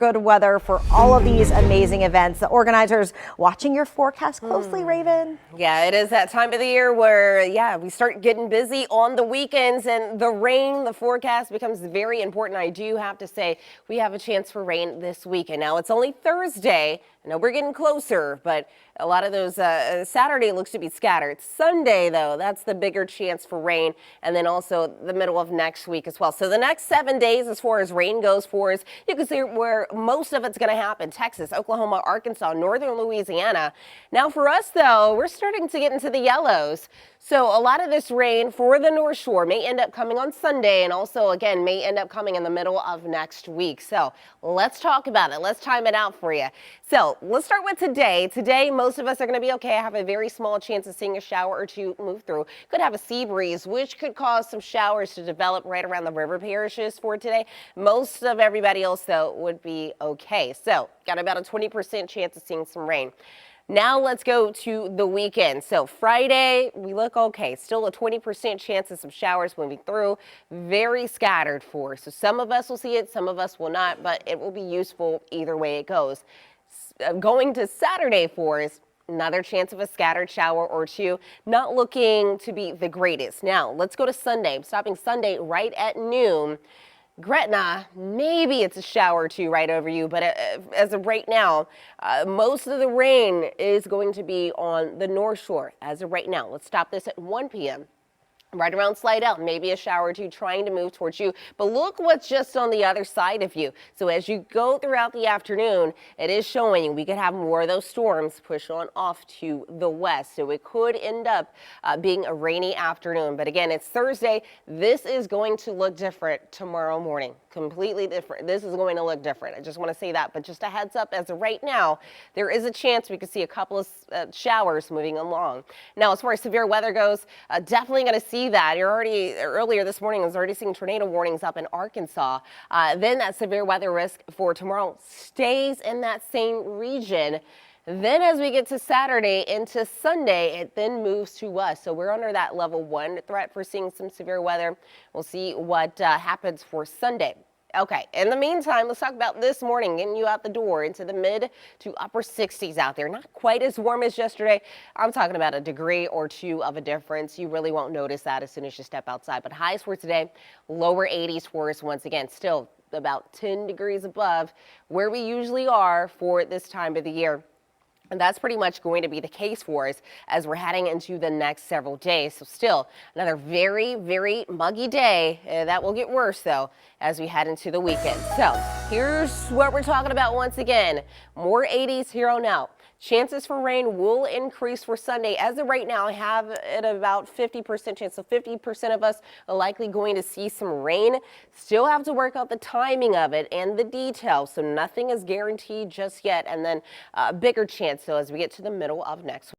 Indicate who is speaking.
Speaker 1: good weather for all of these amazing events. The organizers watching your forecast closely, Raven.
Speaker 2: Yeah, it is that time of the year where, we start getting busy on the weekends, and the rain, the forecast becomes very important. I do have to say we have a chance for rain this weekend. Now, it's only Thursday. I know we're getting closer, but a lot of those Saturday looks to be scattered. Sunday, though, that's the bigger chance for rain, and then also the middle of next week as well. So the next 7 days, as far as rain goes for us, you can see where most of it's going to happen. Texas, Oklahoma, Arkansas, northern Louisiana. Now for us, though, we're starting to get into the yellows. So a lot of this rain for the North Shore may end up coming on Sunday, and also, again, may end up coming in the middle of next week. So let's talk about it. Let's time it out for you. So let's start with today. Today, most of us are going to be okay. I have a very small chance of seeing a shower or two move through. Could have a sea breeze, which could cause some showers to develop right around the river parishes for today. Most of everybody else, though, would be okay. So got about a 20% chance of seeing some rain. Now let's go to the weekend. So Friday, we look okay. Still a 20% chance of some showers moving through. Very scattered for us. So some of us will see it, some of us will not, but it will be useful either way it goes. Going to Saturday for us, another chance of a scattered shower or two. Not looking to be the greatest. Now let's go to Sunday. I'm stopping Sunday right at noon. Gretna, maybe it's a shower or two right over you, but as of right now, most of the rain is going to be on the North Shore as of right now. Let's stop this at 1 p.m. Right around Slidell, maybe a shower or two trying to move towards you. But look what's just on the other side of you. So as you go throughout the afternoon, it is showing you we could have more of those storms push on off to the west. So it could end up being a rainy afternoon. But again, it's Thursday. This is going to look different tomorrow morning. Completely different. This is going to look different. I just want to say that. But just a heads up, as of right now, there is a chance we could see a couple of showers moving along. Now, as far as severe weather goes, definitely going to see that. You're already earlier this morning, I was already seeing tornado warnings up in Arkansas. Then that severe weather risk for tomorrow stays in that same region. Then as we get to Saturday into Sunday, it then moves to us. So we're under that level 1 threat for seeing some severe weather. We'll see what happens for Sunday. Okay, in the meantime, let's talk about this morning, getting you out the door into the mid to upper 60s out there. Not quite as warm as yesterday. I'm talking about a degree or two of a difference. You really won't notice that as soon as you step outside. But highs for today, lower 80s for us once again. Still about 10 degrees above where we usually are for this time of the year. And that's pretty much going to be the case for us as we're heading into the next several days. So still another very, very muggy day. That will get worse, though, as we head into the weekend. So here's what we're talking about once again. More 80s here on out. Chances for rain will increase for Sunday. As of right now, I have it about 50% chance. So 50% of us are likely going to see some rain. Still have to work out the timing of it and the details. So nothing is guaranteed just yet. And then a bigger chance, so as we get to the middle of next week.